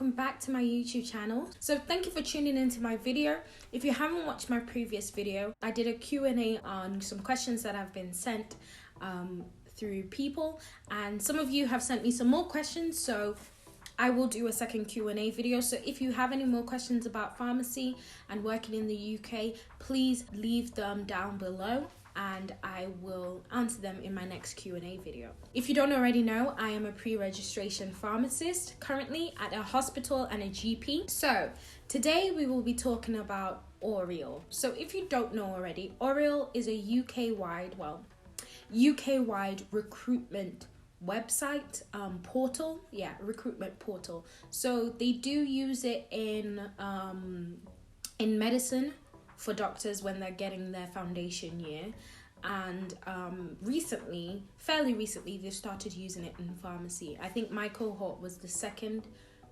welcome back to my YouTube channel. So thank you for tuning into my video. If you haven't watched my previous video, I did a Q&A on some questions that have been sent through people, and some of you have sent me some more questions, so I will do a second Q&A video. So if you have any more questions about pharmacy and working in the UK, please leave them down below and I will answer them in my next Q&A video. If you don't already know, I am a pre-registration pharmacist currently at a hospital and a GP. So today we will be talking about Oriel. So if you don't know already, Oriel is a UK-wide recruitment website, recruitment portal. So they do use it in medicine for doctors when they're getting their foundation year, and fairly recently they've started using it in pharmacy. I think my cohort was the second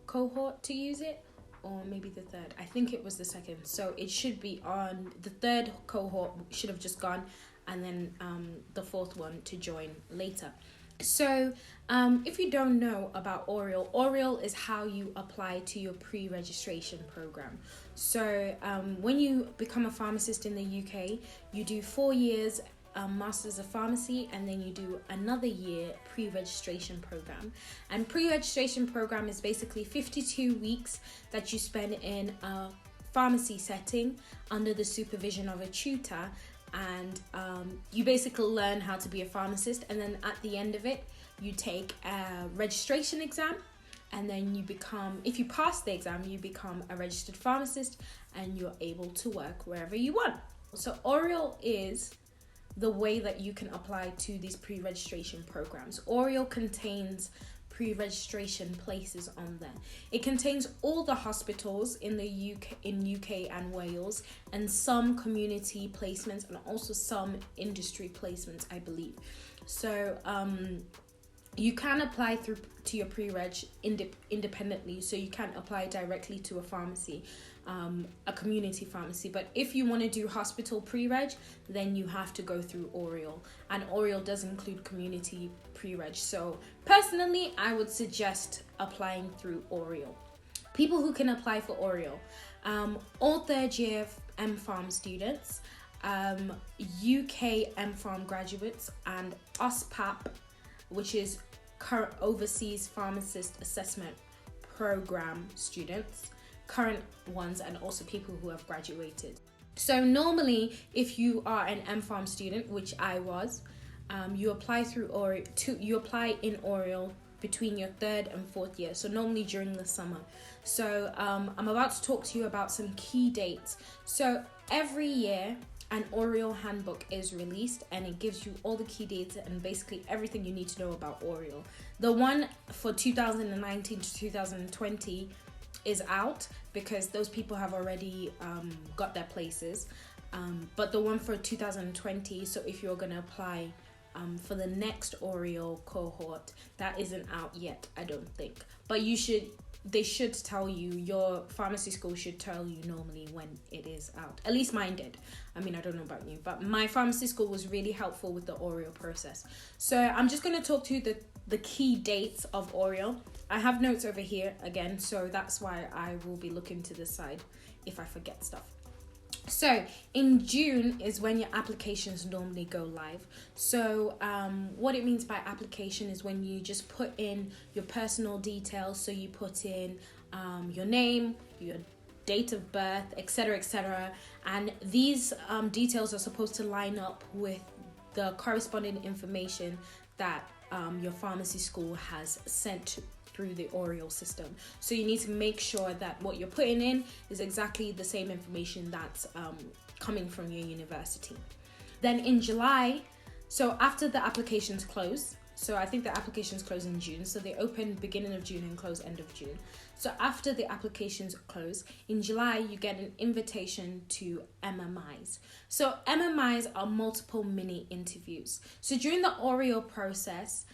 cohort to use it, or maybe the third. I think it was the second, so it should be on the third cohort, should have just gone, and then the fourth one to join later. So if you don't know about Oriel is how you apply to your pre-registration program. So when you become a pharmacist in the UK, you do 4 years Masters of Pharmacy, and then you do another year pre-registration program. And pre-registration program is basically 52 weeks that you spend in a pharmacy setting under the supervision of a tutor, and you basically learn how to be a pharmacist, and then at the end of it you take a registration exam, and then you become, if you pass the exam, you become a registered pharmacist and you're able to work wherever you want. So Oriel is the way that you can apply to these pre-registration programs. Oriel contains pre-registration places on there. It contains all the hospitals in the UK and Wales, and some community placements, and also some industry placements, I believe. So you can apply to your pre-reg independently, so you can apply directly to a pharmacy, a community pharmacy. But if you want to do hospital pre-reg, then you have to go through Oriel, and Oriel does include community pre-reg. So personally, I would suggest applying through Oriel. People who can apply for Oriel: all third year M-Pharm students, UK M-Pharm graduates, and OSPAP, which is current Overseas Pharmacist Assessment Program students, current ones, and also people who have graduated. So normally, if you are an M-Pharm student, which I was, you apply through Oriel. You apply in Oriel between your third and fourth year, so normally during the summer. So I'm about to talk to you about some key dates. So every year an Oriel handbook is released, and it gives you all the key dates and basically everything you need to know about Oriel. The one for 2019 to 2020 is out because those people have already got their places. But the one for 2020, so if you're going to apply for the next Oriel cohort, that isn't out yet, I don't think. But they should tell you, your pharmacy school should tell you normally when it is out. At least mine did. I mean, I don't know about you, but my pharmacy school was really helpful with the Oriel process. So I'm just going to talk to you the key dates of Oriel. I have notes over here again, so that's why I will be looking to the side if I forget stuff. So in June is when your applications normally go live. So what it means by application is when you just put in your personal details. So you put in your name, your date of birth, etc., and these details are supposed to line up with the corresponding information that your pharmacy school has sent through the Oriel system. So you need to make sure that what you're putting in is exactly the same information that's coming from your university. Then in July, so after the applications close, so I think the applications close in June, so they open beginning of June and close end of June. So after the applications close, in July you get an invitation to MMIs. So MMIs are multiple mini interviews. So during the Oriel process,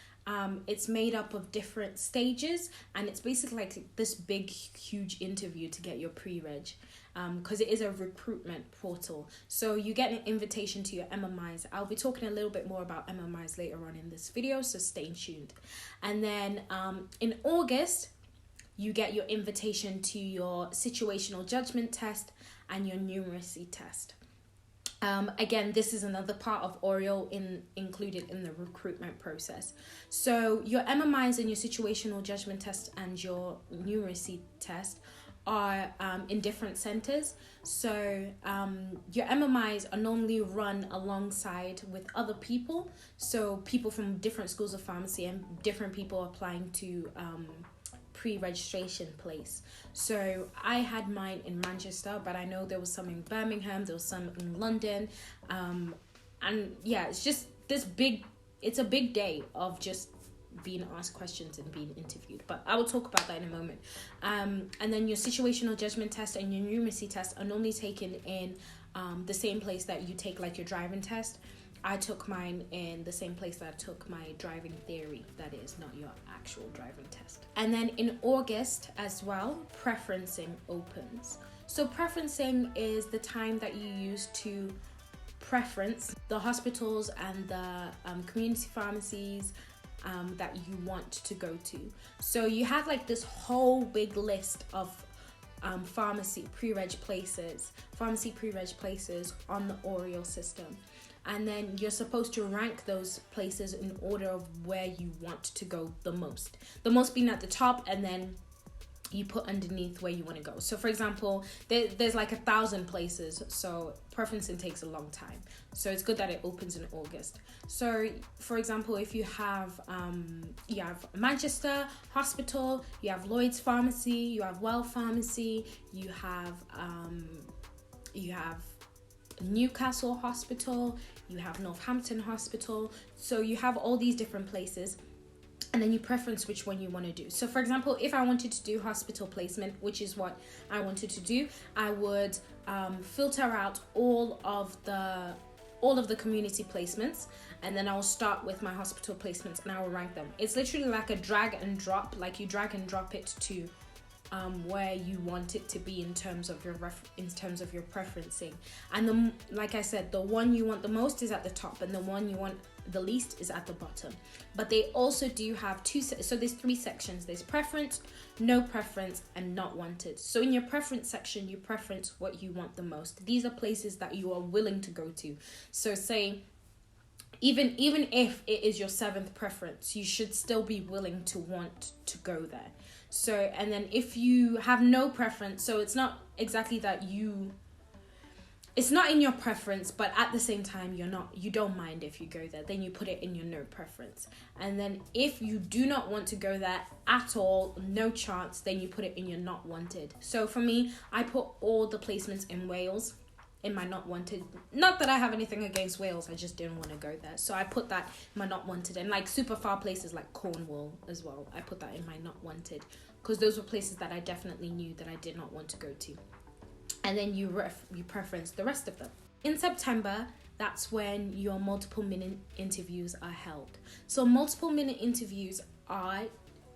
it's made up of different stages, and it's basically like this big, huge interview to get your pre-reg, because it is a recruitment portal. So you get an invitation to your MMIs. I'll be talking a little bit more about MMIs later on in this video, so stay tuned. And then in August, you get your invitation to your situational judgment test and your numeracy test. Again, this is another part of Oriel included in the recruitment process. So your MMIs and your situational judgment test and your numeracy test are in different centers. So your MMIs are normally run alongside with other people. So people from different schools of pharmacy and different people applying to pre-registration place. So I had mine in Manchester, but I know there was some in Birmingham, there was some in London, and yeah, it's just it's a big day of just being asked questions and being interviewed, but I will talk about that in a moment. And then your situational judgment test and your numeracy test are normally taken in the same place that you take like your driving test. I took mine in the same place that I took my driving theory, that is, not your actual driving test. And then in August as well, preferencing opens. So preferencing is the time that you use to preference the hospitals and the community pharmacies that you want to go to. So you have like this whole big list of pharmacy pre-reg places on the Oriel system. And then you're supposed to rank those places in order of where you want to go the most. The most being at the top, and then you put underneath where you want to go. So for example, there's like 1,000 places, so preferencing takes a long time. So it's good that it opens in August. So for example, if you have Manchester Hospital, you have Lloyd's Pharmacy, you have Well Pharmacy, you have Newcastle Hospital, you have Northampton Hospital. So you have all these different places, and then you preference which one you want to do. So for example, if I wanted to do hospital placement, which is what I wanted to do, I would filter out all of the community placements, and then I'll start with my hospital placements and I will rank them. It's literally like a drag and drop, like you drag and drop it to where you want it to be in terms of your preferencing. And like I said, the one you want the most is at the top, and the one you want the least is at the bottom. But they also do have so there's 3 sections. There's preference, no preference, and not wanted. So in your preference section, you preference what you want the most. These are places that you are willing to go to. So say even if it is your 7th preference, you should still be willing to want to go there. So, and then if you have no preference, so it's not exactly that it's not in your preference, but at the same time, you don't mind if you go there, then you put it in your no preference. And then if you do not want to go there at all, no chance, then you put it in your not wanted. So for me, I put all the placements in Wales in my not wanted. Not that I have anything against Wales, I just didn't want to go there. So I put that in my not wanted. And like super far places like Cornwall as well, I put that in my not wanted, because those were places that I definitely knew that I did not want to go to. And then you preference the rest of them. In September, that's when your multiple minute interviews are held. So multiple minute interviews are,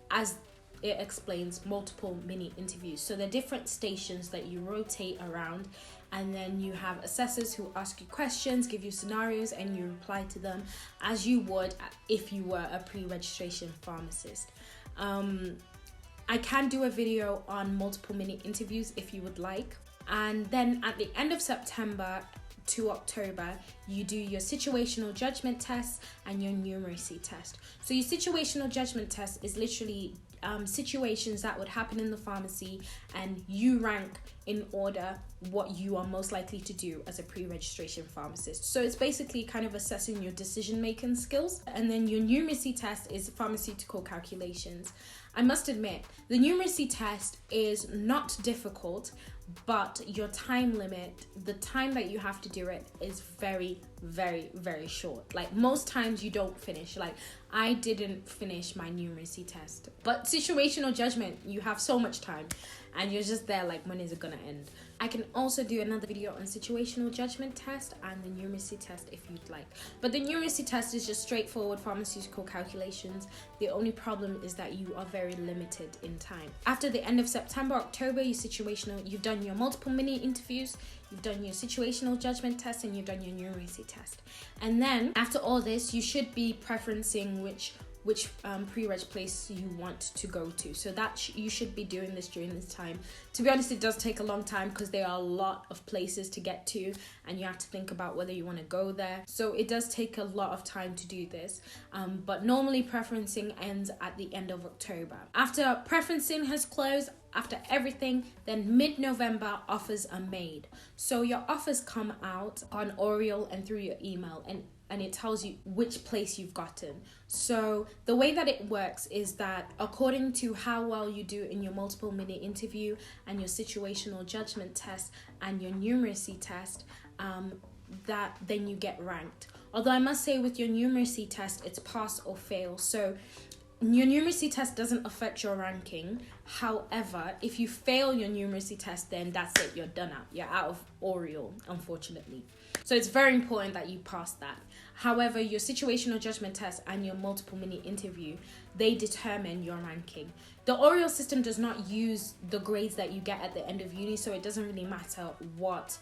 as it explains, multiple mini interviews. So they're different stations that you rotate around, and then you have assessors who ask you questions, give you scenarios, and you reply to them as you would if you were a pre-registration pharmacist. I can do a video on multiple mini interviews if you would like. And then at the end of September to October, you do your situational judgment test and your numeracy test. So your situational judgment test is literally situations that would happen in the pharmacy, and you rank in order what you are most likely to do as a pre-registration pharmacist. So it's basically kind of assessing your decision-making skills. And then your numeracy test is pharmaceutical calculations. I must admit, the numeracy test is not difficult, but your time limit, the time that you have to do it, is very, very, very short. Like most times you don't finish. Like I didn't finish my numeracy test, but situational judgment, you have so much time and you're just there like, when is it gonna end? I can also do another video on situational judgment test and the numeracy test if you'd like. But the numeracy test is just straightforward pharmaceutical calculations. The only problem is that you are very limited in time. After the end of September, October, you've done your multiple mini interviews, you've done your situational judgment test, and you've done your numeracy test. And then after all this, you should be preferencing which pre-reg place you want to go to. So that you should be doing this during this time. To be honest, it does take a long time because there are a lot of places to get to and you have to think about whether you want to go there. So it does take a lot of time to do this. But normally preferencing ends at the end of October. After preferencing has closed, after everything, then mid-November offers are made. So your offers come out on Oriel and through your email, and it tells you which place you've gotten. So the way that it works is that according to how well you do in your multiple mini interview and your situational judgment test and your numeracy test, that then you get ranked. Although I must say with your numeracy test, it's pass or fail. So your numeracy test doesn't affect your ranking. However, if you fail your numeracy test, then that's it, you're done out. You're out of Oriel, unfortunately. So it's very important that you pass that. However, your situational judgment test and your multiple mini interview, they determine your ranking. The Oriel system does not use the grades that you get at the end of uni, so it doesn't really matter what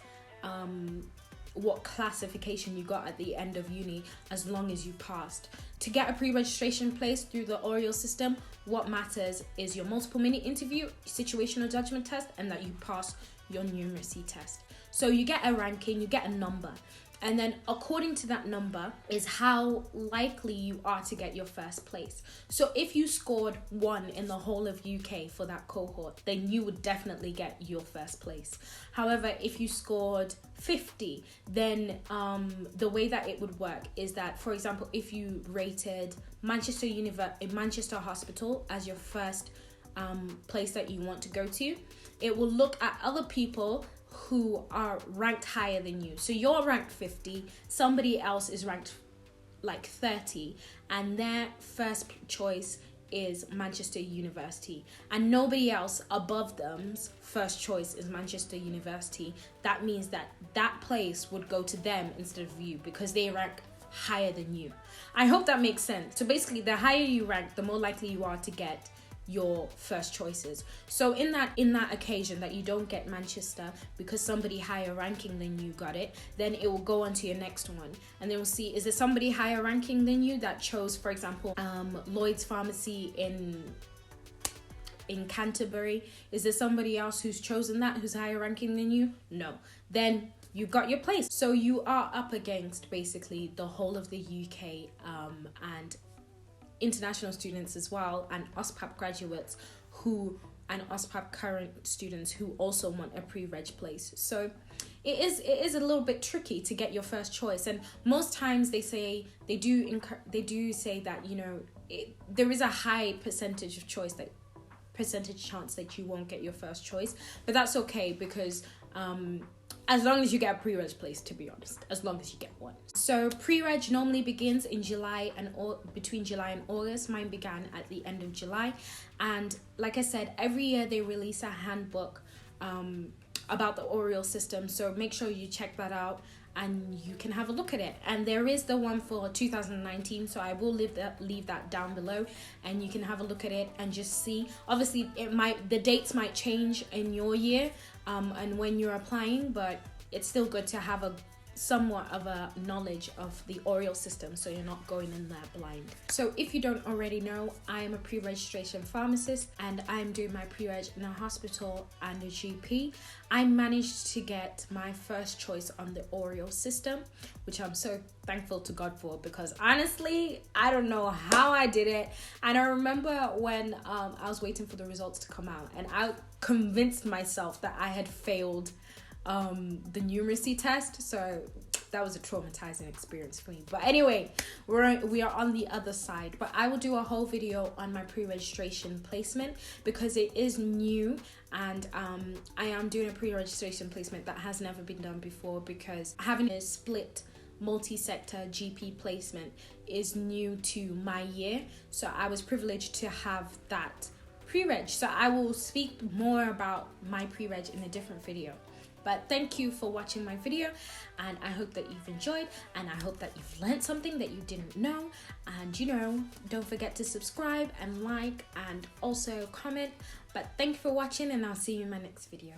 classification you got at the end of uni as long as you passed. To get a pre-registration place through the Oriel system, what matters is your multiple mini interview, situational judgment test, and that you pass your numeracy test. So you get a ranking, you get a number, and then according to that number is how likely you are to get your first place. So if you scored 1 in the whole of UK for that cohort, then you would definitely get your first place. However, if you scored 50, then the way that it would work is that, for example, if you rated Manchester Hospital as your first place that you want to go to, it will look at other people who are ranked higher than you. So you're ranked 50, somebody else is ranked like 30, and their first choice is Manchester University, and nobody else above them's first choice is Manchester University. That means that that place would go to them instead of you because they rank higher than you. I hope that makes sense. So basically, the higher you rank, the more likely you are to get your first choices. So in that occasion that you don't get Manchester because somebody higher ranking than you got it, then it will go on to your next one, and then we'll see, is there somebody higher ranking than you that chose, for example, Lloyd's Pharmacy in Canterbury? Is there somebody else who's chosen that who's higher ranking than you? No. Then you got your place. So you are up against basically the whole of the UK and international students as well, and OSPAP graduates and OSPAP current students who also want a pre-reg place. So it is a little bit tricky to get your first choice, and most times they do say that, you know, there is a high percentage chance that you won't get your first choice, but that's okay because as long as you get a pre-reg place, to be honest, as long as you get one. So pre-reg normally begins in July between July and August. Mine began at the end of July, and like I said, every year they release a handbook about the Oriel system, so make sure you check that out and you can have a look at it. And there is the one for 2019, so I will leave that down below, and you can have a look at it and just see. Obviously the dates might change in your year and when you're applying, but it's still good to have a somewhat of a knowledge of the Oriel system so you're not going in there blind. So if you don't already know, I am a pre-registration pharmacist and I'm doing my pre-reg in a hospital and a GP. I managed to get my first choice on the Oriel system, which I'm so thankful to God for, because honestly, I don't know how I did it. And I remember when I was waiting for the results to come out, and I convinced myself that I had failed the numeracy test, so that was a traumatizing experience for me. But anyway, we are on the other side, but I will do a whole video on my pre-registration placement because it is new, and I am doing a pre-registration placement that has never been done before, because having a split multi-sector GP placement is new to my year, so I was privileged to have that pre-reg. So I will speak more about my pre-reg in a different video. But thank you for watching my video, and I hope that you've enjoyed, and I hope that you've learned something that you didn't know. And you know, don't forget to subscribe and like and also comment. But thank you for watching, and I'll see you in my next video.